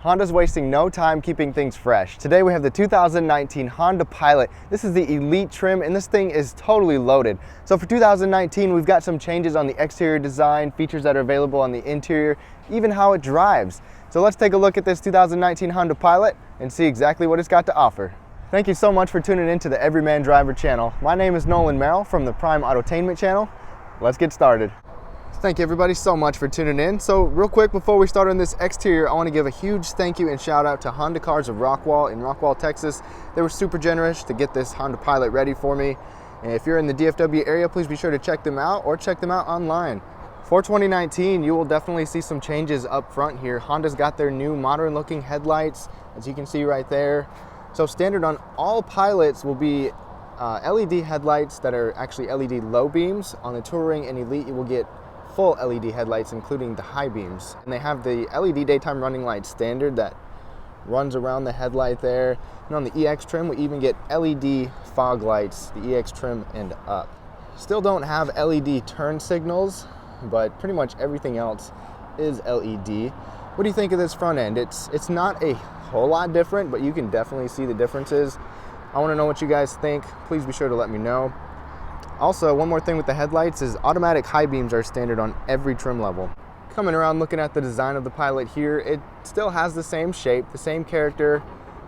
Honda's wasting no time keeping things fresh. Today we have the 2019 Honda Pilot. This is the Elite trim and this thing is totally loaded. So for 2019 we've got some changes on the exterior design, features that are available on the interior, even how it drives. So let's take a look at this 2019 Honda Pilot and see exactly what it's got to offer. Thank you so much for tuning in to the Everyman Driver channel. My name is Nolan Merrill from the Prime Autotainment channel. Let's get started. Thank you everybody so much for tuning in. So real quick before we start on this exterior, I want to give a huge thank you and shout out to Honda Cars of Rockwall in Rockwall, Texas. They were super generous to get this Honda Pilot ready for me. And if you're in the DFW area, please be sure to check them out or check them out online. For 2019, you will definitely see some changes up front here. Honda's got their new modern looking headlights, as you can see right there. So standard on all Pilots will be LED headlights that are actually LED low beams. On the Touring and Elite, you will get full LED headlights, including the high beams. And they have the LED daytime running light standard that runs around the headlight there. And on the EX trim, we even get LED fog lights, the EX trim and up. Still don't have LED turn signals, but pretty much everything else is LED. What do you think of this front end? It's not a whole lot different, but you can definitely see the differences. I want to know what you guys think. Please be sure to let me know. Also, one more thing with the headlights is automatic high beams are standard on every trim level. Coming around looking at the design of the Pilot here, it still has the same shape, the same character.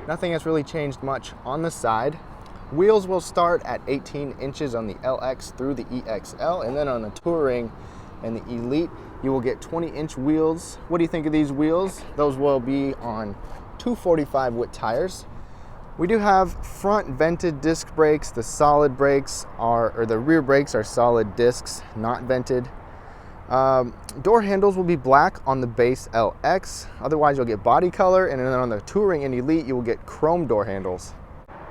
Nothing has really changed much on the side. Wheels will start at 18 inches on the LX through the EXL, and then on the Touring and the Elite, you will get 20-inch wheels. What do you think of these wheels? Those will be on 245 width tires. We do have front vented disc brakes. The solid brakes are, or the rear brakes are solid discs, not vented. Door handles will be black on the base LX. Otherwise, you'll get body color, and then on the Touring and Elite, you will get chrome door handles.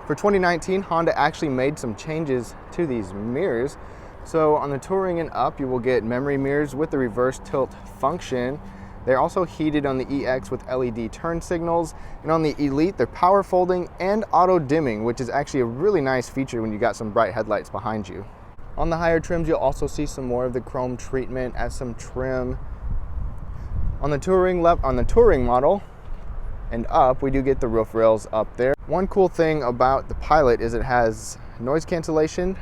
For 2019, Honda actually made some changes to these mirrors. So on the Touring and up, you will get memory mirrors with the reverse tilt function. They're also heated on the EX with LED turn signals, and on the Elite, they're power folding and auto dimming, which is actually a really nice feature when you got some bright headlights behind you. On the higher trims, you'll also see some more of the chrome treatment as some trim. On the Touring model and up, we do get the roof rails up there. One cool thing about the Pilot is it has noise cancellation.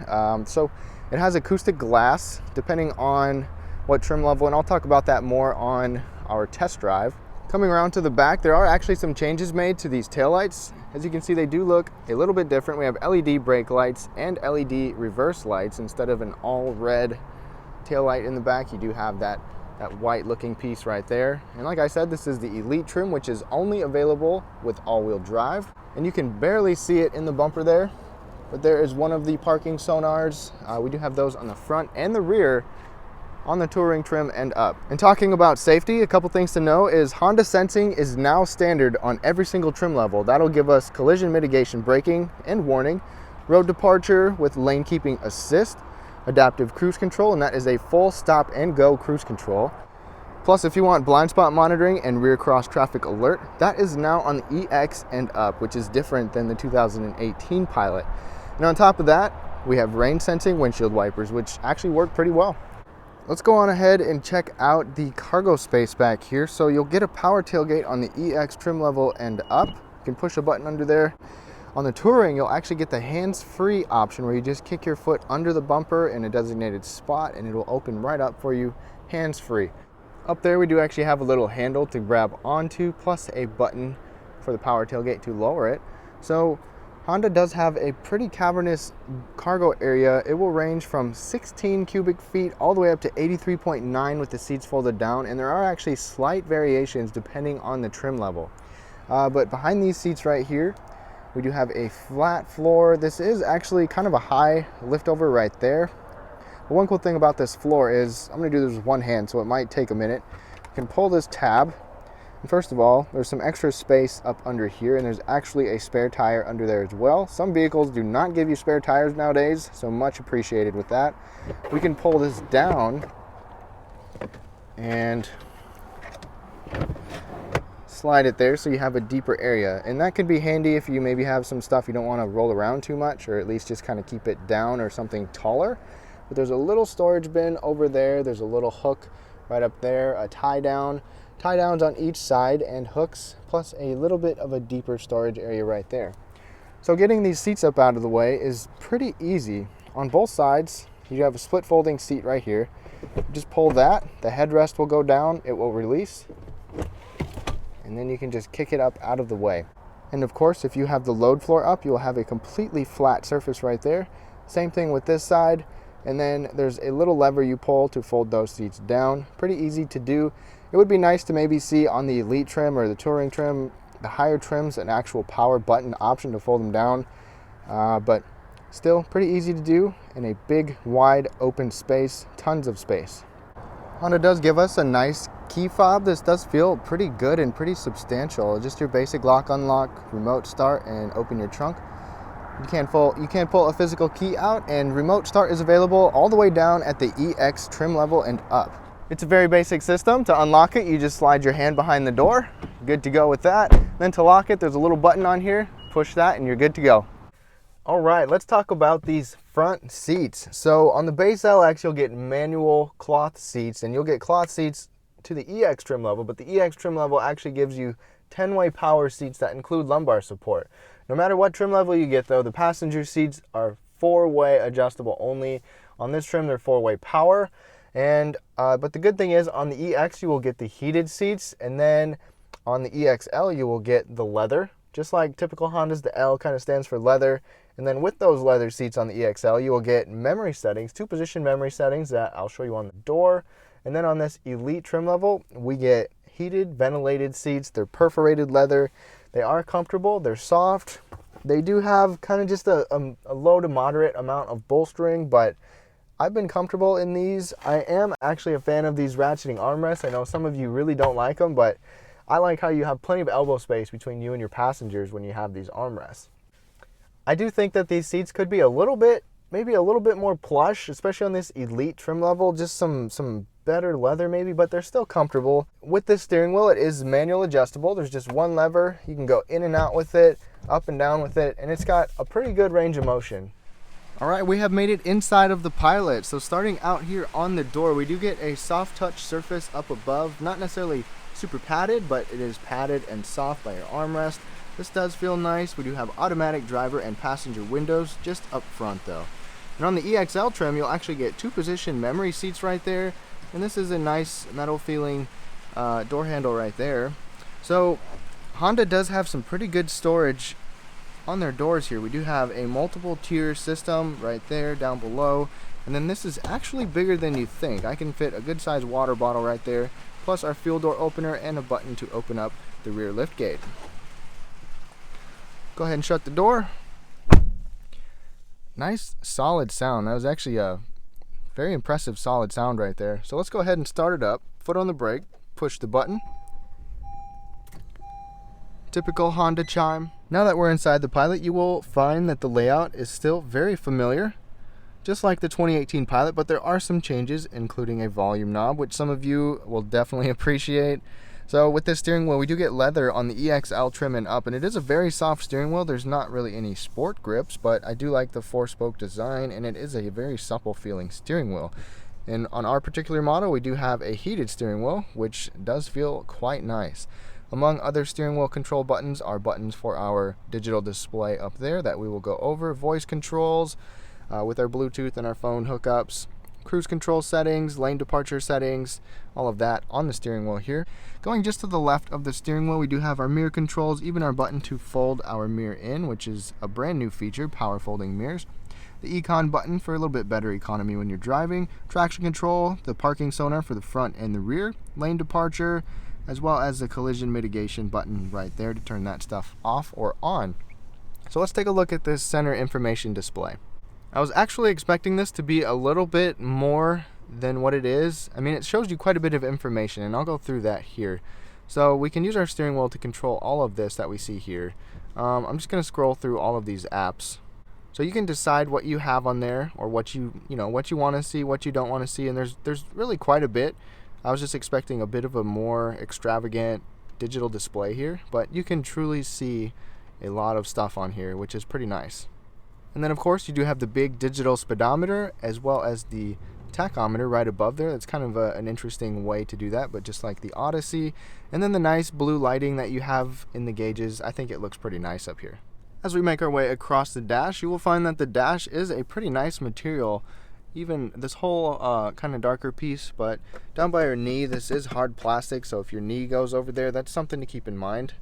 So it has acoustic glass depending on what trim level, and I'll talk about that more on our test drive. Coming around to the back, there are actually some changes made to these taillights. As you can see, they do look a little bit different. We have LED brake lights and LED reverse lights. Instead of an all red taillight in the back, you do have that white looking piece right there. And like I said, this is the Elite trim, which is only available with all-wheel drive. And you can barely see it in the bumper there, but there is one of the parking sonars. We do have those on the front and the rear on the Touring trim and up. And talking about safety, a couple things to know is Honda sensing is now standard on every single trim level. That'll give us collision mitigation braking and warning, road departure with lane keeping assist, adaptive cruise control, and that is a full stop and go cruise control. Plus, if you want blind spot monitoring and rear cross traffic alert, that is now on the EX and up, which is different than the 2018 Pilot. And on top of that, we have rain sensing windshield wipers, which actually work pretty well. Let's go on ahead and check out the cargo space back here. So you'll get a power tailgate on the EX trim level and up. You can push a button under there. On the Touring, you'll actually get the hands-free option where you just kick your foot under the bumper in a designated spot and it will open right up for you hands-free. Up there, we do actually have a little handle to grab onto, plus a button for the power tailgate to lower it. So Honda does have a pretty cavernous cargo area. It will range from 16 cubic feet all the way up to 83.9 with the seats folded down, and there are actually slight variations depending on the trim level. But behind these seats right here, we do have a flat floor. This is actually kind of a high liftover right there. But one cool thing about this floor is, I'm gonna do this with one hand, so it might take a minute. You can pull this tab. First of all, there's some extra space up under here, and there's actually a spare tire under there as well. Some vehicles do not give you spare tires nowadays, so much appreciated with that. We can pull this down and slide it there so you have a deeper area. And that could be handy if you maybe have some stuff you don't want to roll around too much, or at least just kind of keep it down or something taller. But there's a little storage bin over there. There's a little hook right up there, a tie down tie downs on each side and hooks, plus a little bit of a deeper storage area right there. So getting these seats up out of the way is pretty easy. On both sides, you have a split folding seat right here. Just pull that, the headrest will go down, it will release, and then you can just kick it up out of the way. And of course, if you have the load floor up, you will have a completely flat surface right there. Same thing with this side. And then there's a little lever you pull to fold those seats down. Pretty easy to do. It would be nice to maybe see on the Elite trim or the Touring trim, the higher trims, an actual power button option to fold them down. But still pretty easy to do in a big, wide, open space, tons of space. Honda does give us a nice key fob. This does feel pretty good and pretty substantial. Just your basic lock, unlock, remote start, and open your trunk. You can't pull a physical key out, and remote start is available all the way down at the EX trim level and up. It's a very basic system. To unlock it, you just slide your hand behind the door. Good to go with that. Then to lock it, there's a little button on here. Push that and you're good to go. All right, let's talk about these front seats. So on the base LX, you'll get manual cloth seats, and you'll get cloth seats to the EX trim level, but the EX trim level actually gives you 10-way power seats that include lumbar support. No matter what trim level you get though, the passenger seats are 4-way adjustable only. On this trim, they're 4-way power. And but the good thing is on the EX, you will get the heated seats, and then on the EXL, you will get the leather. Just like typical Hondas, the L kind of stands for leather. And then with those leather seats on the EXL, you will get memory settings, 2-position memory settings that I'll show you on the door. And then on this Elite trim level, we get heated, ventilated seats. They're perforated leather. They are comfortable. They're soft. They do have kind of just a low to moderate amount of bolstering, but I've been comfortable in these. I am actually a fan of these ratcheting armrests. I know some of you really don't like them, but I like how you have plenty of elbow space between you and your passengers when you have these armrests. I do think that these seats could be maybe a little bit more plush, especially on this Elite trim level. Just some better leather maybe, but they're still comfortable. With this steering wheel, it is manual adjustable. There's just one lever. You can go in and out with it, up and down with it, and it's got a pretty good range of motion. All right, we have made it inside of the Pilot. So starting out here on the door, we do get a soft touch surface up above. Not necessarily super padded, but it is padded and soft by your armrest. This does feel nice. We do have automatic driver and passenger windows just up front though. And on the EXL trim, you'll actually get 2-position memory seats right there. And this is a nice metal feeling door handle right there. So Honda does have some pretty good storage on their doors here. We do have a multiple tier system right there down below. And then this is actually bigger than you think. I can fit a good sized water bottle right there, plus our fuel door opener and a button to open up the rear lift gate. Go ahead and shut the door. Nice solid sound. That was actually a very impressive solid sound right there. So let's go ahead and start it up. Foot on the brake, push the button. Typical Honda chime. Now that we're inside the Pilot, you will find that the layout is still very familiar, just like the 2018 Pilot, but there are some changes, including a volume knob, which some of you will definitely appreciate. So with this steering wheel, we do get leather on the EXL trim and up, and it is a very soft steering wheel. There's not really any sport grips, but I do like the 4-spoke design, and it is a very supple feeling steering wheel. And on our particular model, we do have a heated steering wheel, which does feel quite nice. Among other steering wheel control buttons are buttons for our digital display up there that we will go over, voice controls with our Bluetooth and our phone hookups, cruise control settings, lane departure settings, all of that on the steering wheel here. Going just to the left of the steering wheel, we do have our mirror controls, even our button to fold our mirror in, which is a brand new feature, power folding mirrors. The Econ button for a little bit better economy when you're driving, traction control, the parking sonar for the front and the rear, lane departure, as well as the collision mitigation button right there to turn that stuff off or on. So let's take a look at this center information display. I was actually expecting this to be a little bit more than what it is. I mean, it shows you quite a bit of information, and I'll go through that here. So we can use our steering wheel to control all of this that we see here. I'm just going to scroll through all of these apps. So you can decide what you have on there, or what you want to see, what you don't want to see, and there's really quite a bit. I was just expecting a bit of a more extravagant digital display here, but you can truly see a lot of stuff on here, which is pretty nice. And then of course you do have the big digital speedometer, as well as the tachometer right above there. That's kind of an interesting way to do that, but just like the Odyssey. And then the nice blue lighting that you have in the gauges, I think it looks pretty nice up here. As we make our way across the dash, you will find that the dash is a pretty nice material. Even this whole kind of darker piece, but down by your knee, this is hard plastic, so if your knee goes over there, that's something to keep in mind.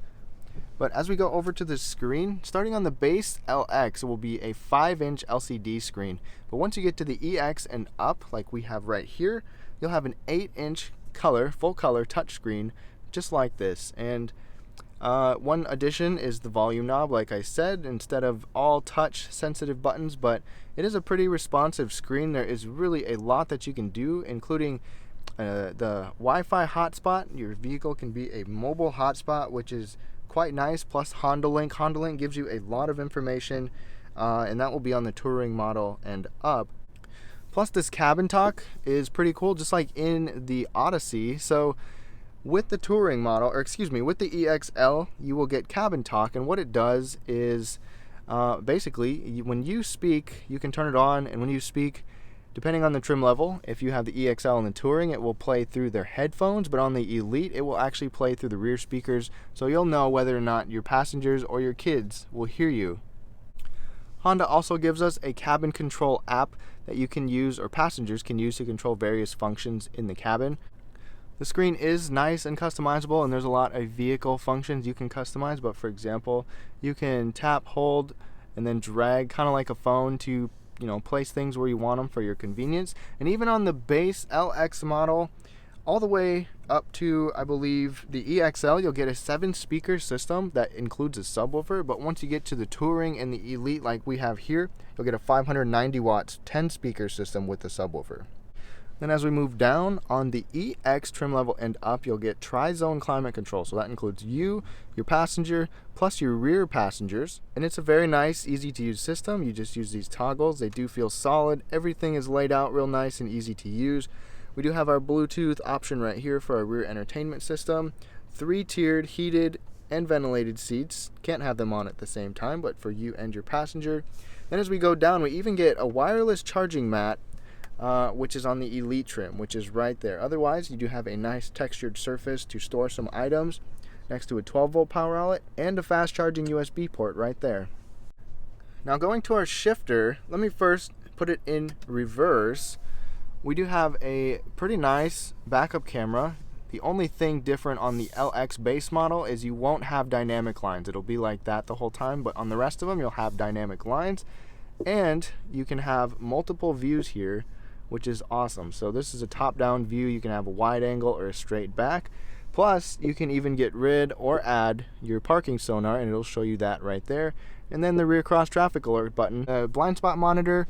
But as we go over to the screen, starting on the base LX, it will be a 5-inch LCD screen. But once you get to the EX and up, like we have right here, you'll have an 8-inch color, full color touchscreen, just like this. And one addition is the volume knob, like I said, instead of all touch sensitive buttons, but it is a pretty responsive screen. There is really a lot that you can do, including the Wi-Fi hotspot. Your vehicle can be a mobile hotspot, which is quite nice, plus Honda Link. Honda Link gives you a lot of information, and that will be on the Touring model and up. Plus this cabin talk is pretty cool, just like in the Odyssey. So with the Touring model, or excuse me, with the EXL, you will get cabin talk, and what it does is basically when you speak, you can turn it on, and when you speak, depending on the trim level, if you have the EXL and the Touring, it will play through their headphones, but on the Elite, it will actually play through the rear speakers, so you'll know whether or not your passengers or your kids will hear you. Honda also gives us a cabin control app that you can use, or passengers can use, to control various functions in the cabin. The screen is nice and customizable, and there's a lot of vehicle functions you can customize, but for example, you can tap, hold, and then drag, kind of like a phone, to place things where you want them for your convenience. And even on the base LX model, all the way up to, I believe, the EXL, you'll get a 7-speaker system that includes a subwoofer, but once you get to the Touring and the Elite like we have here, you'll get a 590 watts 10-speaker system with the subwoofer. Then as we move down on the EX trim level and up, you'll get tri-zone climate control. So that includes you, your passenger, plus your rear passengers. And it's a very nice, easy to use system. You just use these toggles. They do feel solid. Everything is laid out real nice and easy to use. We do have our Bluetooth option right here for our rear entertainment system. 3-tiered heated and ventilated seats. Can't have them on at the same time, but for you and your passenger. Then as we go down, we even get a wireless charging mat, which is on the Elite trim, which is right there. Otherwise, you do have a nice textured surface to store some items next to a 12-volt power outlet and a fast charging USB port right there. Now going to our shifter, let me first put it in reverse. We do have a pretty nice backup camera. The only thing different on the LX base model is you won't have dynamic lines. It'll be like that the whole time, but on the rest of them, you'll have dynamic lines. And you can have multiple views here, which is awesome. So this is a top-down view. You can have a wide angle or a straight back. Plus, you can even get rid or add your parking sonar, and it'll show you that right there. And then the rear cross traffic alert button. The blind spot monitor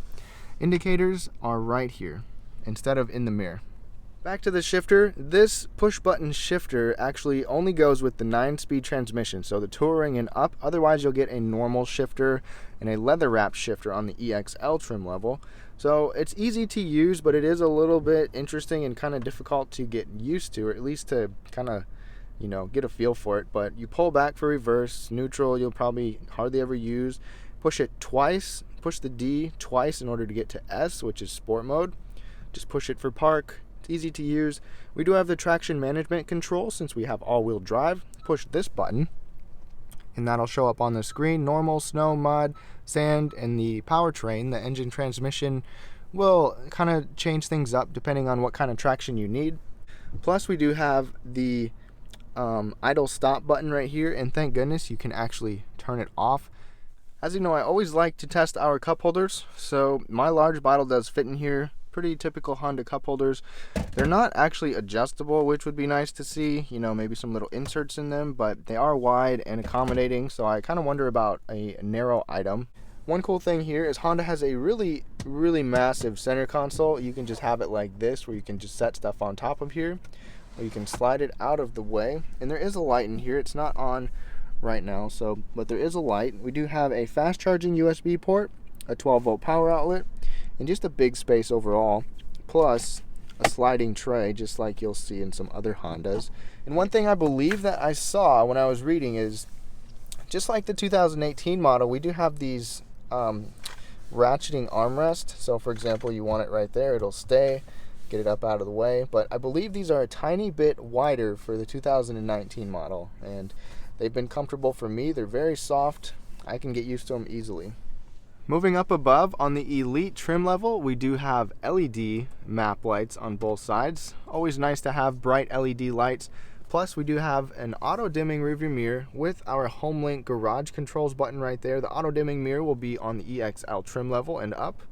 indicators are right here instead of in the mirror. Back to the shifter. This push button shifter actually only goes with the 9-speed transmission, so the Touring and up. Otherwise, you'll get a normal shifter and a leather wrap shifter on the EXL trim level. So it's easy to use, but it is a little bit interesting and kind of difficult to get used to, or at least to kind of, get a feel for it. But you pull back for reverse, neutral, you'll probably hardly ever use. Push it twice, push the D twice in order to get to S, which is sport mode. Just push it for park. It's easy to use. We do have the traction management control since we have all-wheel drive. Push this button, and that'll show up on the screen. Normal, snow, mud, sand, and the powertrain, the engine transmission, will kind of change things up depending on what kind of traction you need. Plus, we do have the idle stop button right here, and thank goodness you can actually turn it off. As you know, I always like to test our cup holders, so my large bottle does fit in here. Pretty typical Honda cup holders. They're not actually adjustable, which would be nice to see, maybe some little inserts in them, but they are wide and accommodating, so I kind of wonder about a narrow item. One cool thing here is Honda has a really, really massive center console. You can just have it like this, where you can just set stuff on top of here, or you can slide it out of the way. And there is a light in here. It's not on right now, but there is a light. We do have a fast charging USB port, a 12-volt power outlet, and just a big space overall, plus a sliding tray, just like you'll see in some other Hondas. And one thing I believe that I saw when I was reading is, just like the 2018 model, we do have these ratcheting armrest. So for example, you want it right there, it'll stay. Get it up out of the way. But I believe these are a tiny bit wider for the 2019 model, and they've been comfortable for me. They're very soft. I can get used to them easily. Moving up above on the Elite trim level, we do have LED map lights on both sides. Always nice to have bright LED lights. Plus we do have an auto dimming rearview mirror with our HomeLink garage controls button right there. The auto dimming mirror will be on the EXL trim level and up.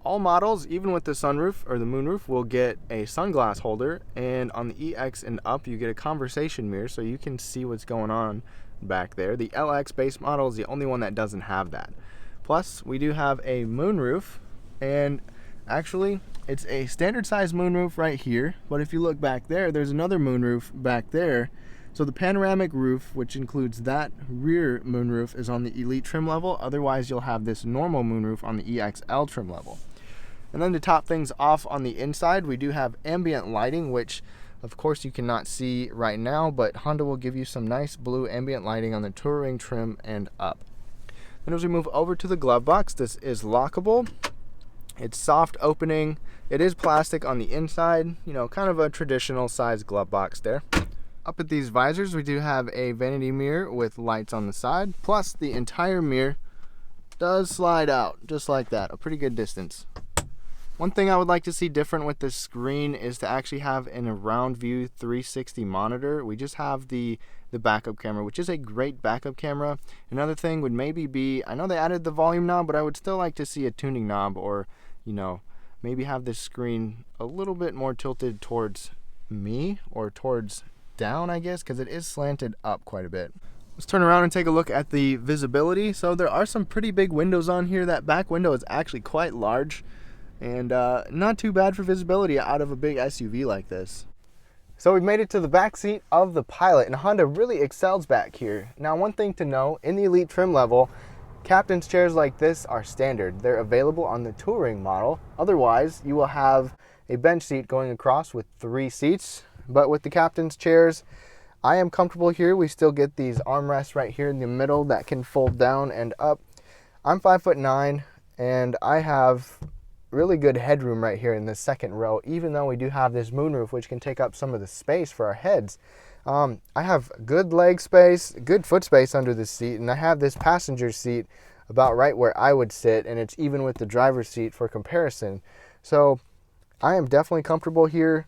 All models, even with the sunroof or the moonroof, will get a sunglass holder, and on the EX and up you get a conversation mirror so you can see what's going on back there. The LX base model is the only one that doesn't have that. Plus, we do have a moonroof, and actually, it's a standard size moonroof right here, but if you look back there, there's another moonroof back there. So the panoramic roof, which includes that rear moonroof, is on the Elite trim level. Otherwise, you'll have this normal moonroof on the EXL trim level. And then to top things off on the inside, we do have ambient lighting, which of course you cannot see right now, but Honda will give you some nice blue ambient lighting on the Touring trim and up. Then as we move over to the glove box, this is lockable. It's soft opening. It is plastic on the inside, you know, kind of a traditional size glove box there. Up at these visors, we do have a vanity mirror with lights on the side, plus the entire mirror does slide out just like that, a pretty good distance. One thing I would like to see different with this screen is to actually have an around view 360 monitor. We just have the backup camera, which is a great backup camera. Another thing would maybe be, I know they added the volume knob, but I would still like to see a tuning knob, or, you know, maybe have this screen a little bit more tilted towards me or towards down, I guess, because it is slanted up quite a bit. Let's turn around and take a look at the visibility. So there are some pretty big windows on here. That back window is actually quite large, and not too bad for visibility out of a big SUV like this. So we've made it to the back seat of the Pilot, and Honda really excels back here. Now, one thing to know, in the Elite trim level, captain's chairs like this are standard. They're available on the Touring model. Otherwise, you will have a bench seat going across with 3 seats. But with the captain's chairs, I am comfortable here. We still get these armrests right here in the middle that can fold down and up. I'm 5'9", and I have really good headroom right here in the second row, even though we do have this moonroof which can take up some of the space for our heads. I have good leg space, good foot space under this seat, and I have this passenger seat about right where I would sit, and it's even with the driver's seat for comparison. So I am definitely comfortable here.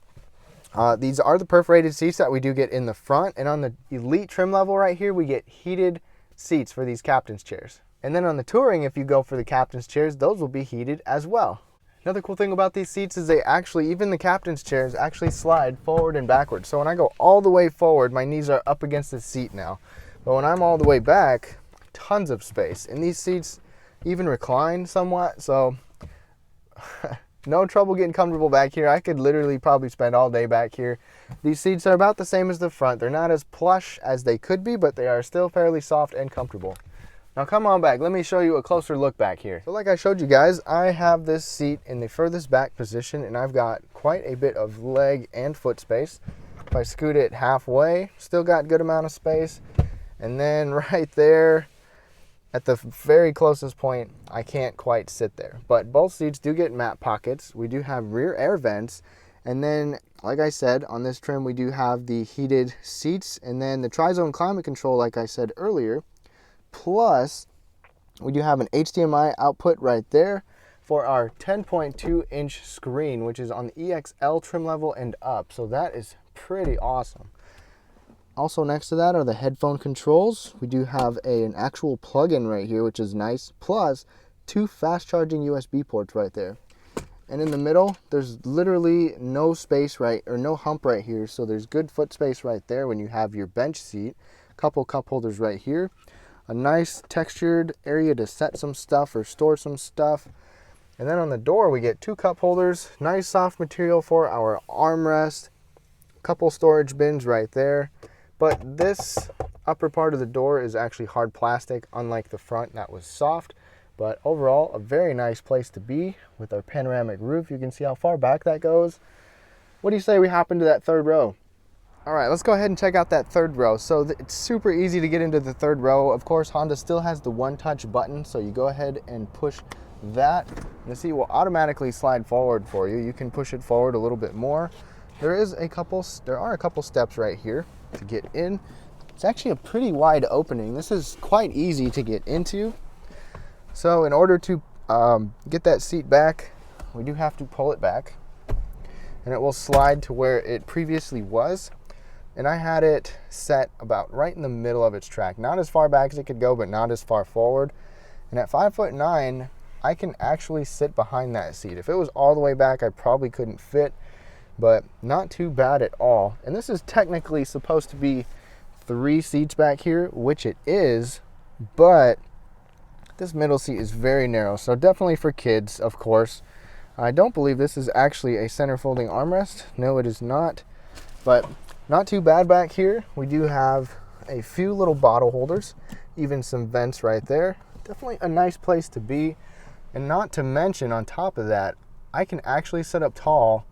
These are the perforated seats that we do get in the front, and on the Elite trim level right here we get heated seats for these captain's chairs. And then on the Touring, if you go for the captain's chairs, those will be heated as well. Another cool thing about these seats is they actually, even the captain's chairs, actually slide forward and backwards. So when I go all the way forward, my knees are up against the seat now. But when I'm all the way back, tons of space. And these seats even recline somewhat, so no trouble getting comfortable back here. I could literally probably spend all day back here. These seats are about the same as the front. They're not as plush as they could be, but they are still fairly soft and comfortable. Now come on back, let me show you a closer look back here. So like I showed you guys, I have this seat in the furthest back position, and I've got quite a bit of leg and foot space. If I scoot it halfway, still got a good amount of space. And then right there, at the very closest point, I can't quite sit there. But both seats do get map pockets. We do have rear air vents. And then, like I said, on this trim, we do have the heated seats. And then the tri-zone climate control, like I said earlier. Plus, we do have an HDMI output right there for our 10.2-inch screen, which is on the EXL trim level and up. So that is pretty awesome. Also next to that are the headphone controls. We do have an actual plug-in right here, which is nice. Plus, 2 fast-charging USB ports right there. And in the middle, there's literally no space no hump right here. So there's good foot space right there when you have your bench seat. Couple cup holders right here. A nice textured area to set some stuff or store some stuff. And then on the door we get 2 cup holders, nice soft material for our armrest, couple storage bins right there. But this upper part of the door is actually hard plastic, unlike the front that was soft. But overall, a very nice place to be with our panoramic roof. You can see how far back that goes. What do you say we hop into that third row? All right, let's go ahead and check out that third row. So it's super easy to get into the third row. Of course, Honda still has the one-touch button, so you go ahead and push that, the seat will automatically slide forward for you. You can push it forward a little bit more. There are a couple steps right here to get in. It's actually a pretty wide opening. This is quite easy to get into. So in order to get that seat back, we do have to pull it back, and it will slide to where it previously was. And I had it set about right in the middle of its track. Not as far back as it could go, but not as far forward. And at 5'9", I can actually sit behind that seat. If it was all the way back, I probably couldn't fit, but not too bad at all. And this is technically supposed to be 3 seats back here, which it is, but this middle seat is very narrow, so definitely for kids, of course. I don't believe this is actually a center folding armrest. No, it is not, but not too bad back here. We do have a few little bottle holders, even some vents right there. Definitely a nice place to be. And not to mention, on top of that, I can actually sit up tall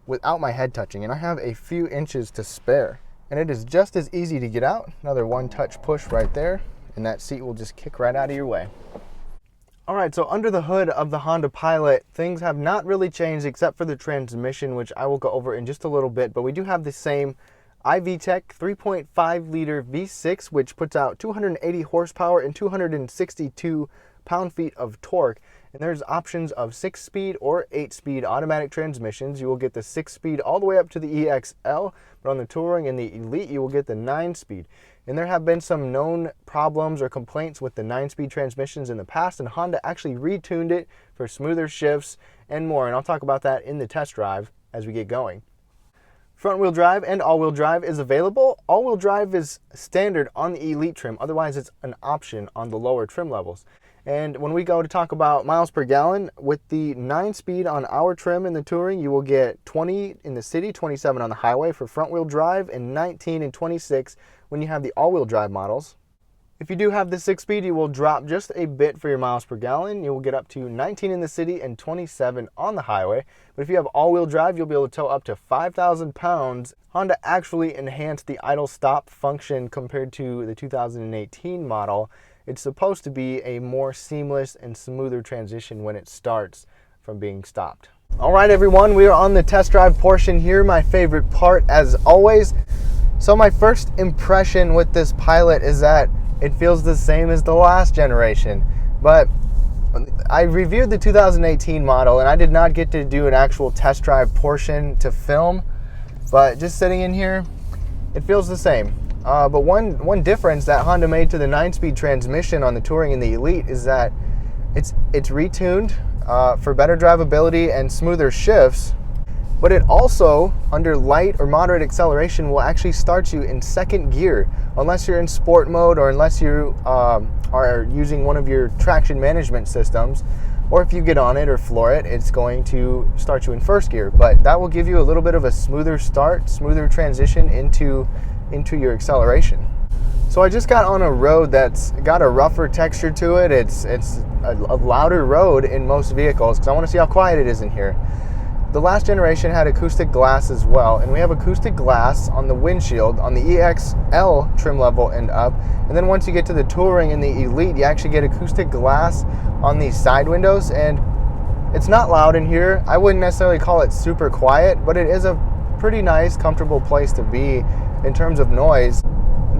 without my head touching, and I have a few inches to spare. And it is just as easy to get out. Another one-touch push right there, and that seat will just kick right out of your way. All right, so under the hood of the Honda Pilot, things have not really changed except for the transmission, which I will go over in just a little bit, but we do have the same iVTEC 3.5-liter V6, which puts out 280 horsepower and 262 pound-feet of torque. And there's options of 6-speed or 8-speed automatic transmissions. You will get the 6-speed all the way up to the EXL, but on the Touring and the Elite, you will get the 9-speed. And there have been some known problems or complaints with the 9-speed transmissions in the past, and Honda actually retuned it for smoother shifts and more. And I'll talk about that in the test drive as we get going. Front-wheel drive and all-wheel drive is available. All-wheel drive is standard on the Elite trim. Otherwise, it's an option on the lower trim levels. And when we go to talk about miles per gallon, with the 9-speed on our trim in the Touring, you will get 20 in the city, 27 on the highway for front-wheel drive, and 19 and 26 when you have the all-wheel drive models. If you do have the 6-speed, you will drop just a bit for your miles per gallon. You will get up to 19 in the city and 27 on the highway. But if you have all-wheel drive, you'll be able to tow up to 5,000 pounds. Honda actually enhanced the idle stop function compared to the 2018 model. It's supposed to be a more seamless and smoother transition when it starts from being stopped. All right, everyone, we are on the test drive portion here, my favorite part as always. So my first impression with this Pilot is that it feels the same as the last generation, but I reviewed the 2018 model and I did not get to do an actual test drive portion to film, but just sitting in here, it feels the same. But one difference that Honda made to the 9-speed transmission on the Touring and the Elite is that it's retuned for better drivability and smoother shifts, but it also, under light or moderate acceleration, will actually start you in second gear, unless you're in sport mode or unless you are using one of your traction management systems, or if you get on it or floor it, it's going to start you in first gear. But that will give you a little bit of a smoother start, smoother transition into your acceleration. So I just got on a road that's got a rougher texture to it. It's a louder road in most vehicles because I want to see how quiet it is in here. The last generation had acoustic glass as well, and we have acoustic glass on the windshield on the EXL trim level and up. And then once you get to the Touring and the Elite, you actually get acoustic glass on these side windows, and it's not loud in here. I wouldn't necessarily call it super quiet, but it is a pretty nice, comfortable place to be in terms of noise.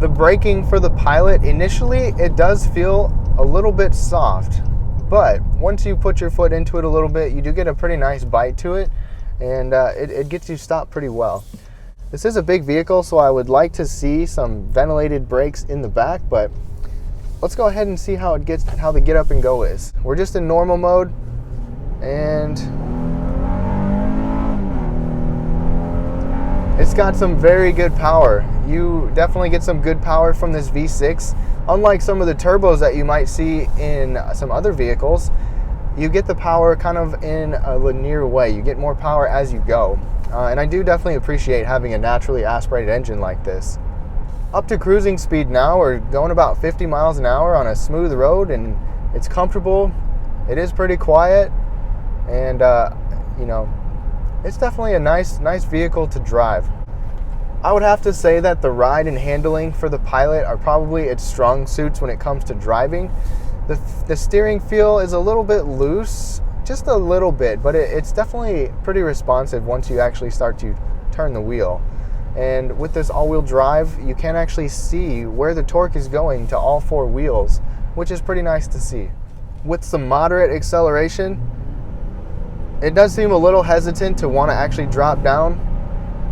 The braking for the Pilot, initially, it does feel a little bit soft, but once you put your foot into it a little bit, you do get a pretty nice bite to it, and it gets you stopped pretty well. This is a big vehicle, so I would like to see some ventilated brakes in the back, but let's go ahead and see how the get up and go is. We're just in normal mode, and it's got some very good power. You definitely get some good power from this V6. Unlike some of the turbos that you might see in some other vehicles, you get the power kind of in a linear way. You get more power as you go. And I do definitely appreciate having a naturally aspirated engine like this. Up to cruising speed now, we're going about 50 miles an hour on a smooth road, and it's comfortable. It is pretty quiet, and you know, it's definitely a nice vehicle to drive. I would have to say that the ride and handling for the Pilot are probably its strong suits when it comes to driving. The steering feel is a little bit loose, just a little bit, but it's definitely pretty responsive once you actually start to turn the wheel. And with this all-wheel drive, you can actually see where the torque is going to all 4 wheels, which is pretty nice to see. With some moderate acceleration, it does seem a little hesitant to want to actually drop down,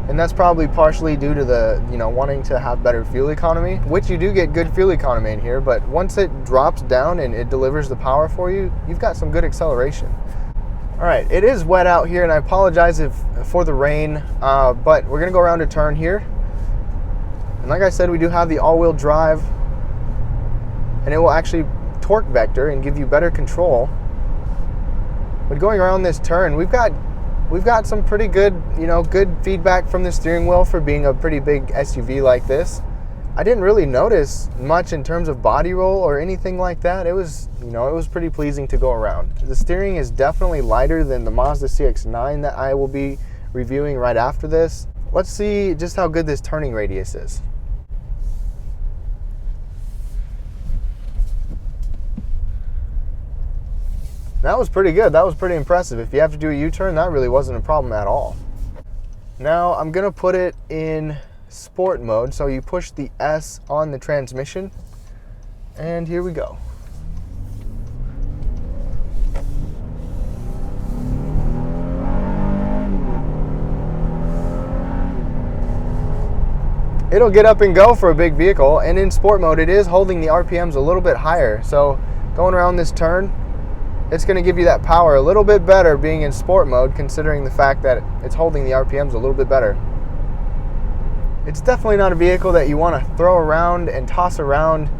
and that's probably partially due to the, wanting to have better fuel economy, which you do get good fuel economy in here, but once it drops down and it delivers the power for you, you've got some good acceleration. All right, it is wet out here, and I apologize for the rain, but we're gonna go around a turn here. And like I said, we do have the all-wheel drive, and it will actually torque vector and give you better control. But going around this turn, we've got some pretty good, good feedback from the steering wheel for being a pretty big SUV like this. I didn't really notice much in terms of body roll or anything like that. It was, it was pretty pleasing to go around. The steering is definitely lighter than the Mazda CX-9 that I will be reviewing right after this. Let's see just how good this turning radius is. That was pretty good. That was pretty impressive. If you have to do a U-turn, that really wasn't a problem at all. Now I'm gonna put it in sport mode, so you push the S on the transmission, and here we go. It'll get up and go for a big vehicle, and in sport mode it is holding the RPMs a little bit higher, so going around this turn, it's going to give you that power a little bit better being in sport mode, considering the fact that it's holding the RPMs a little bit better. It's definitely not a vehicle that you want to throw around and toss around,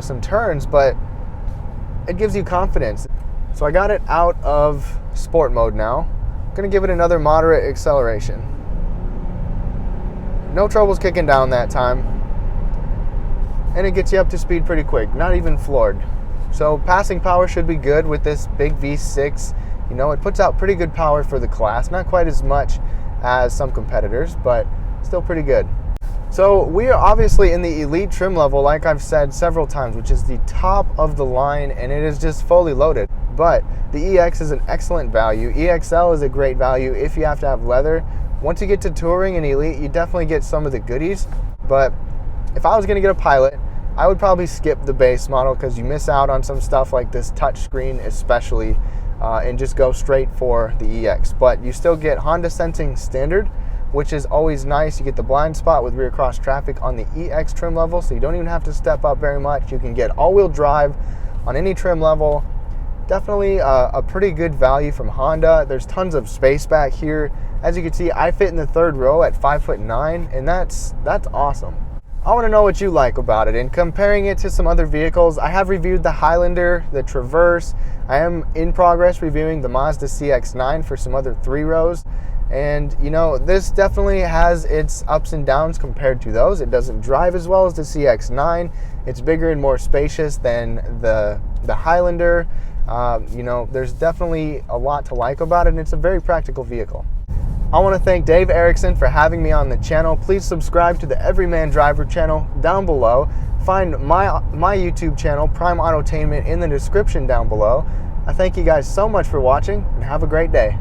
some turns, but it gives you confidence. So I got it out of sport mode now. I'm going to give it another moderate acceleration. No troubles kicking down that time. And it gets you up to speed pretty quick, not even floored. So passing power should be good with this big V6. It puts out pretty good power for the class. Not quite as much as some competitors, but still pretty good. So we are obviously in the elite trim level, like I've said several times, which is the top of the line, and it is just fully loaded. But the EX is an excellent value. EXL is a great value if you have to have leather. Once you get to touring and elite, you definitely get some of the goodies. But if I was going to get a Pilot, I would probably skip the base model because you miss out on some stuff like this touchscreen especially, and just go straight for the EX. But you still get Honda Sensing Standard, which is always nice. You get the blind spot with rear cross traffic on the EX trim level, so you don't even have to step up very much. You can get all-wheel drive on any trim level. Definitely a pretty good value from Honda. There's tons of space back here. As you can see, I fit in the 3rd row at 5'9", and that's awesome. I want to know what you like about it, and comparing it to some other vehicles. I have reviewed the Highlander, the Traverse. I am in progress reviewing the Mazda CX-9 for some other 3 rows. And this definitely has its ups and downs compared to those. It doesn't drive as well as the CX-9. It's bigger and more spacious than the Highlander. There's definitely a lot to like about it, and it's a very practical vehicle. I want to thank Dave Erickson for having me on the channel. Please subscribe to the Everyman Driver channel down below. Find my YouTube channel, Prime Autotainment, in the description down below. I thank you guys so much for watching, and have a great day.